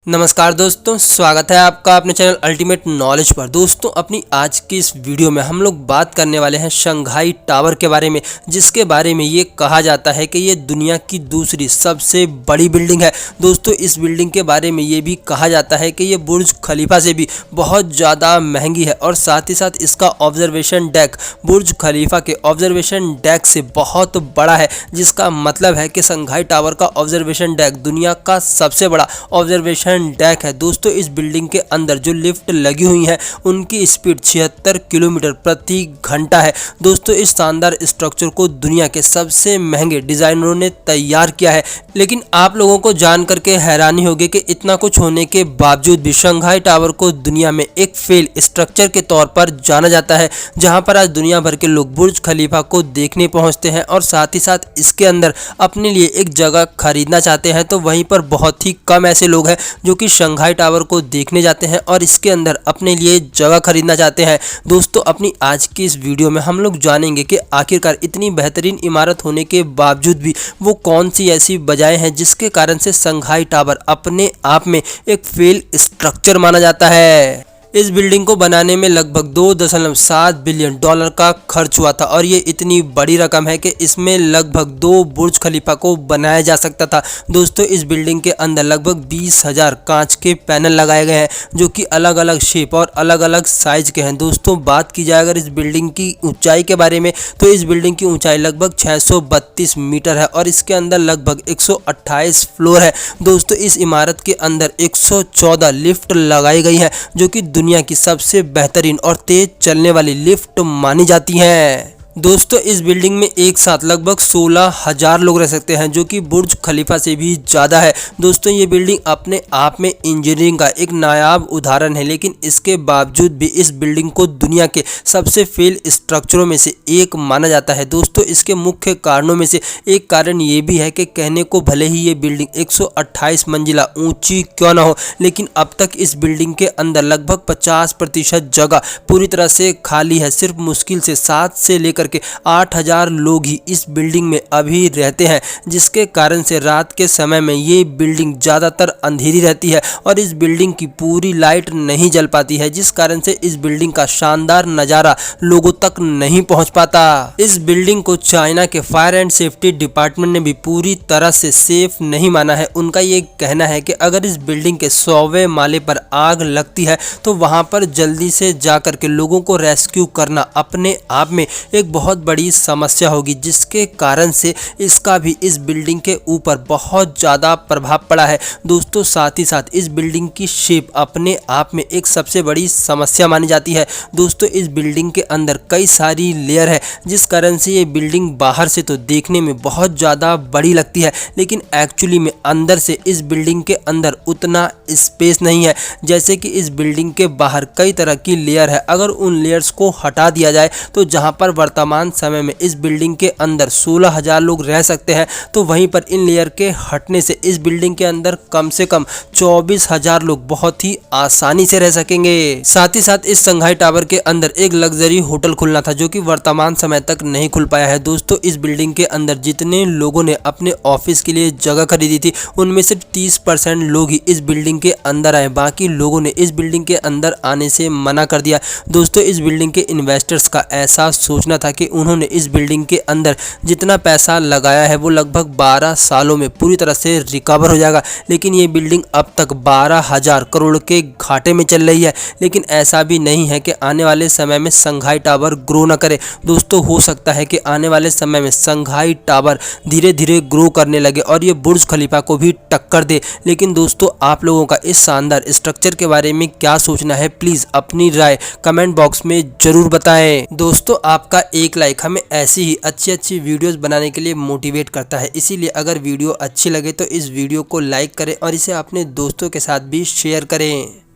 नमस्कार दोस्तों, स्वागत है आपका अपने चैनल अल्टीमेट नॉलेज पर। दोस्तों, अपनी आज की इस वीडियो में हम लोग बात करने वाले हैं शंघाई टावर के बारे में, जिसके बारे में ये कहा जाता है कि ये दुनिया की दूसरी सबसे बड़ी बिल्डिंग है। दोस्तों, इस बिल्डिंग के बारे में ये भी कहा जाता है कि ये बुर्ज खलीफा से भी बहुत ज़्यादा महंगी है और साथ ही साथ इसका ऑब्जर्वेशन डेक बुर्ज खलीफा के ऑब्जर्वेशन डेक से बहुत बड़ा है, जिसका मतलब है कि शंघाई टावर का ऑब्जर्वेशन डेक दुनिया का सबसे बड़ा ऑब्जर्वेशन डेक है। दोस्तों, इस बिल्डिंग के अंदर जो लिफ्ट लगी हुई है उनकी स्पीड 76 किलोमीटर प्रति घंटा है। दोस्तों, इस शानदार स्ट्रक्चर को दुनिया के सबसे महंगे डिजाइनरों ने तैयार किया है। लेकिन आप लोगों को जान करके हैरानी होगी कि इतना कुछ होने के बावजूद भी शंघाई टावर को दुनिया में एक फेल स्ट्रक्चर के तौर पर जाना जाता है, जहां पर आज दुनिया भर के लोग बुर्ज खलीफा को देखने पहुंचते हैं और साथ ही साथ इसके अंदर अपने लिए एक जगह खरीदना चाहते हैं। तो वहीं पर बहुत ही कम ऐसे लोग हैं जो कि शंघाई टावर को देखने जाते हैं और इसके अंदर अपने लिए जगह खरीदना चाहते हैं। दोस्तों, अपनी आज की इस वीडियो में हम लोग जानेंगे कि आखिरकार इतनी बेहतरीन इमारत होने के बावजूद भी वो कौन सी ऐसी वजहें हैं जिसके कारण से शंघाई टावर अपने आप में एक फेल स्ट्रक्चर माना जाता है। इस बिल्डिंग को बनाने में लगभग 2.7 बिलियन डॉलर का खर्च हुआ था और ये इतनी बड़ी रकम है कि इसमें लगभग 2 बुर्ज खलीफा को बनाया जा सकता था। दोस्तों, इस बिल्डिंग के अंदर लगभग 20,000 कांच के पैनल लगाए गए हैं जो कि अलग अलग शेप और अलग अलग साइज के हैं। दोस्तों, बात की जाए अगर इस बिल्डिंग की ऊंचाई के बारे में, तो इस बिल्डिंग की ऊंचाई लगभग 632 मीटर है और इसके अंदर लगभग 128 फ्लोर है। दोस्तों, इस इमारत के अंदर 114 लिफ्ट लगाई गई है जो कि दुनिया की सबसे बेहतरीन और तेज चलने वाली लिफ्ट मानी जाती हैं। दोस्तों, इस बिल्डिंग में एक साथ लगभग 16,000 लोग रह सकते हैं जो कि बुर्ज खलीफा से भी ज़्यादा है। दोस्तों, ये बिल्डिंग अपने आप में इंजीनियरिंग का एक नायाब उदाहरण है, लेकिन इसके बावजूद भी इस बिल्डिंग को दुनिया के सबसे फेल स्ट्रक्चरों में से एक माना जाता है। दोस्तों, इसके मुख्य कारणों में से एक कारण ये भी है कि कहने को भले ही ये बिल्डिंग 128 मंजिला ऊंची क्यों ना हो, लेकिन अब तक इस बिल्डिंग के अंदर लगभग 50% जगह पूरी तरह से खाली है। सिर्फ मुश्किल से 7 से लेकर के 8,000 लोग ही इस बिल्डिंग में अभी रहते हैं, जिसके कारण से रात के समय में ये बिल्डिंग ज़्यादातर अंधेरी रहती है और इस बिल्डिंग की पूरी लाइट नहीं जल पाती है, जिस कारण से इस बिल्डिंग का शानदार नज़ारा लोगों तक नहीं पहुंच पाता। इस बिल्डिंग को चाइना के फायर एंड सेफ्टी डिपार्टमेंट ने भी पूरी तरह से सेफ नहीं माना है। उनका ये कहना है कि अगर इस बिल्डिंग के 100वें माले पर आग लगती है तो वहां पर जल्दी से जाकर के लोगों को रेस्क्यू करना अपने आप में एक बहुत बड़ी समस्या होगी, जिसके कारण से इसका भी इस बिल्डिंग के ऊपर बहुत ज़्यादा प्रभाव पड़ा है। दोस्तों, साथ ही साथ इस बिल्डिंग की शेप अपने आप में एक सबसे बड़ी समस्या मानी जाती है। दोस्तों, इस बिल्डिंग के अंदर कई सारी लेयर है, जिस कारण से ये बिल्डिंग बाहर से तो देखने में बहुत ज़्यादा बड़ी लगती है, लेकिन एक्चुअली में अंदर से इस बिल्डिंग के अंदर उतना स्पेस नहीं है। जैसे कि इस बिल्डिंग के बाहर कई तरह की लेयर है, अगर उन लेयर्स को हटा दिया जाए तो जहाँ पर वर्तमान समय में इस बिल्डिंग के अंदर 16,000 लोग रह सकते हैं, तो वहीं पर इन लेयर के हटने से इस बिल्डिंग के अंदर कम से कम 24,000 लोग बहुत ही आसानी से रह सकेंगे। साथ ही साथ इस शंघाई टावर के अंदर एक लग्जरी होटल खुलना था जो कि वर्तमान समय तक नहीं खुल पाया है। दोस्तों, इस बिल्डिंग के अंदर जितने लोगों ने अपने ऑफिस के लिए जगह खरीदी थी उनमें सिर्फ 30% लोग ही इस बिल्डिंग के अंदर आए, बाकी लोगों ने इस बिल्डिंग के अंदर आने से मना कर दिया। दोस्तों, इस बिल्डिंग के इन्वेस्टर्स का ऐसा सोचना था कि उन्होंने इस बिल्डिंग के अंदर जितना पैसा लगाया है वो लगभग 12 सालों में पूरी तरह से रिकवर हो जाएगा, लेकिन ये बिल्डिंग अब तक 12,000 करोड़ के घाटे में चल रही है। लेकिन ऐसा भी नहीं है कि आने वाले समय में शंघाई टावर ग्रो ना करे। दोस्तों, हो सकता है कि आने वाले समय में शंघाई टावर धीरे धीरे ग्रो करने लगे और ये बुर्ज खलीफा को भी टक्कर दे। लेकिन दोस्तों, आप लोगों का इस शानदार स्ट्रक्चर के बारे में क्या सोचना है, प्लीज़ अपनी राय कमेंट बॉक्स में ज़रूर बताएं। दोस्तों, आपका एक लाइक हमें ऐसी ही अच्छी वीडियोस बनाने के लिए मोटिवेट करता है, इसीलिए अगर वीडियो अच्छी लगे तो इस वीडियो को लाइक करें और इसे अपने दोस्तों के साथ भी शेयर करें।